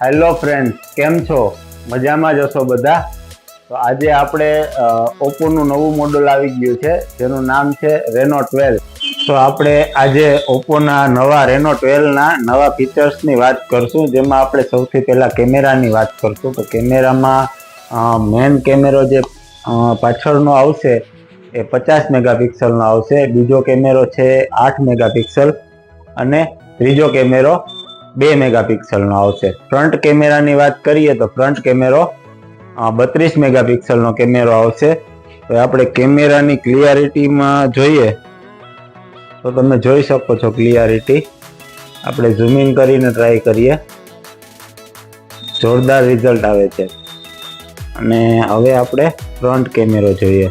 Hello friends, કેમ છો? મજામાં જ હશો બધા. તો આજે આપણે ઓપ્પોનું નવું મોડલ આવી ગયું છે જેનું નામ છે રેનો 12. તો આપણે આજે ઓપ્પોના નવા રેનો 12ના નવા ફીચર્સની વાત કરશું, જેમાં આપણે સૌથી પહેલા કેમેરાની વાત કરશું. તો કેમેરામાં મેન કેમેરો જે પાછળનો આવશે એ 50 મેગાપિક્સલનો આવશે. બીજો કેમેરો છે 8 મેગાપિક્સલ અને ત્રીજો કેમેરો 2 મેગાપિક્સલનો આવશે. ફ્રન્ટ કેમેરાની વાત કરીએ તો ફ્રન્ટ કેમેરો 32 મેગાપિક્સલનો કેમેરો આવશે. તો આપણે કેમેરાની ક્લિયરિટીમાં જોઈએ તો તમે જોઈ શકો છો ક્લિયરિટી. આપણે ઝૂમ ઇન કરીને ટ્રાય કરીએ, જોરદાર રિઝલ્ટ આવે છે. અને હવે આપણે ફ્રન્ટ કેમેરો જોઈએ.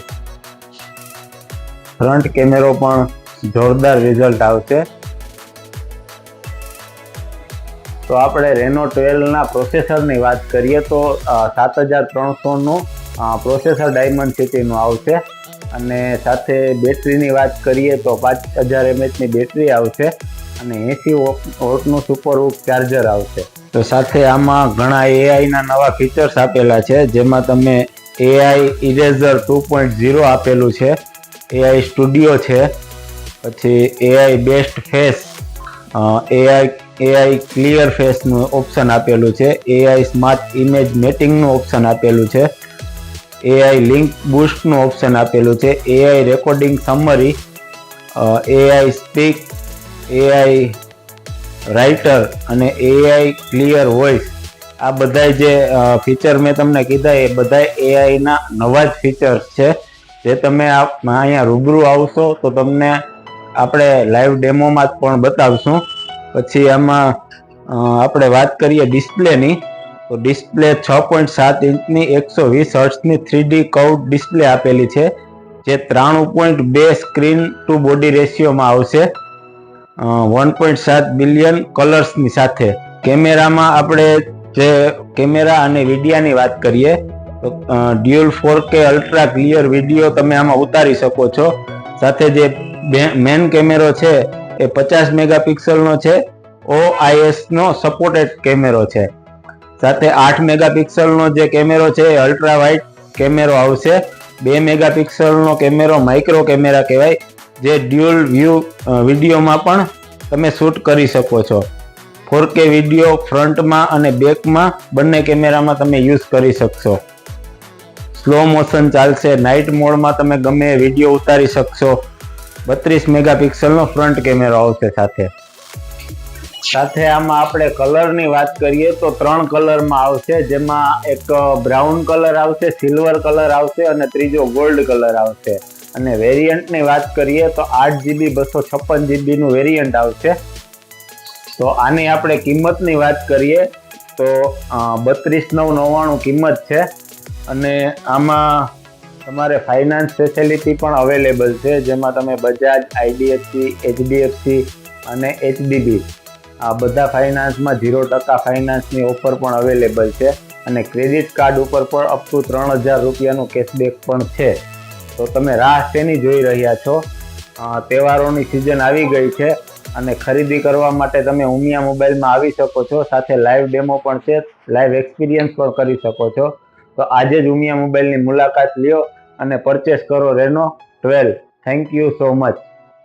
ફ્રન્ટ કેમેરો પણ જોરદાર રિઝલ્ટ આવશે. તો આપણે રેનો 12ના પ્રોસેસરની વાત કરીએ તો 7300નું પ્રોસેસર ડાયમંડ સિટીનું આવશે. અને સાથે બેટરીની વાત કરીએ તો 5000 mAhની બેટરી આવશે અને 80 વોટનું સુપર હૂક ચાર્જર આવશે. તો સાથે આમાં ઘણા એઆઈના નવા ફીચર્સ આપેલા છે, જેમાં તમે એઆઈ ઇરેઝર 2.0 આપેલું છે, એઆઈ સ્ટુડિયો છે, પછી AI best face, AI clear ફેસનું ઓપ્શન આપેલું છે, એઆઈ સ્માર્ટ ઇમેજ મેટિંગનું ઓપ્શન આપેલું છે, એઆઈ લિંક બૂસ્ટનું ઓપ્શન આપેલું છે, AI recording summary, AI speak, AI writer અને એઆઈ ક્લિયર વોઇસ. આ બધા જે ફીચર મેં તમને કીધા એ બધા એઆઈના નવા જ ફીચર્સ છે, જે તમે અહીંયા રૂબરૂ આવશો તો તમને આપણે લાઈવ ડેમોમાં પણ બતાવશું. પછી આમાં આપણે વાત કરીએ ડિસ્પ્લેની, તો ડિસ્પ્લે 6.7 ઇંચની 120 હર્ટ્ઝની 3D કર્વ ડિસ્પ્લે આપેલી છે, જે 93.2 સ્ક્રીન ટુ બોડી રેશિયોમાં આવશે, 1.7 બિલિયન કલર્સની સાથે. કેમેરામાં આપણે જે કેમેરા અને વિડીયાની વાત કરીએ તો dual 4K ultra clear video તમે આમાં ઉતારી શકો છો. સાથે જે મેન કેમેરો છે એ 50 મેગાપિક્સલનો છે, OIS નો સપોર્ટેડ કેમેરો છે. સાથે 8 મેગાપિક્સલનો જે કેમેરો છે એ અલ્ટ્રા વાઇડ કેમેરો આવશે. 2 મેગાપિક્સલનો કેમેરો માઇક્રો કેમેરા કહેવાય, જે ડ્યુઅલ વ્યૂ વિડીયોમાં પણ તમે શૂટ કરી શકો છો. 4K વિડીયો ફ્રન્ટમાં અને બેકમાં બંને કેમેરામાં તમે યુઝ કરી શકશો. સ્લો મોશન ચાલશે, નાઇટ મોડમાં તમે ગમે વિડીયો ઉતારી શકશો. 32 મેગાપિક્સલનો ફ્રન્ટ કેમેરો આવશે. સાથે આમાં આપણે કલરની વાત કરીએ તો 3 કલરમાં આવશે, જેમાં એક બ્રાઉન કલર આવશે, સિલ્વર કલર આવશે અને ત્રીજો ગોલ્ડ કલર આવશે. અને વેરિયન્ટની વાત કરીએ તો 8GB 256GB નું વેરિયન્ટ આવશે. તો આની આપણે કિંમતની વાત કરીએ તો 32,999 કિંમત છે. અને આમાં તમારે ફાઇનાન્સ ફેસિલિટી પણ અવેલેબલ છે, જેમાં તમે બજાજ, IDFC, HDFC અને HDB આ બધા ફાઇનાન્સમાં 0% ફાઇનાન્સની ઓફર પણ અવેલેબલ છે. અને ક્રેડિટ કાર્ડ ઉપર પણ અપ ટુ 3000 રૂપિયાનું કેશબેક પણ છે. તો તમે રાહ શેની જોઈ રહ્યા છો? તહેવારોની સિઝન આવી ગઈ છે અને ખરીદી કરવા માટે તમે ઉમિયા મોબાઈલમાં આવી શકો છો. સાથે લાઈવ ડેમો પણ છે, લાઈવ એક્સપિરિયન્સ પણ કરી શકો છો. તો આજે જ ઉમિયા મોબાઈલની મુલાકાત લ્યો અને પરચેસ કરો રેનો 12. Thank you so much.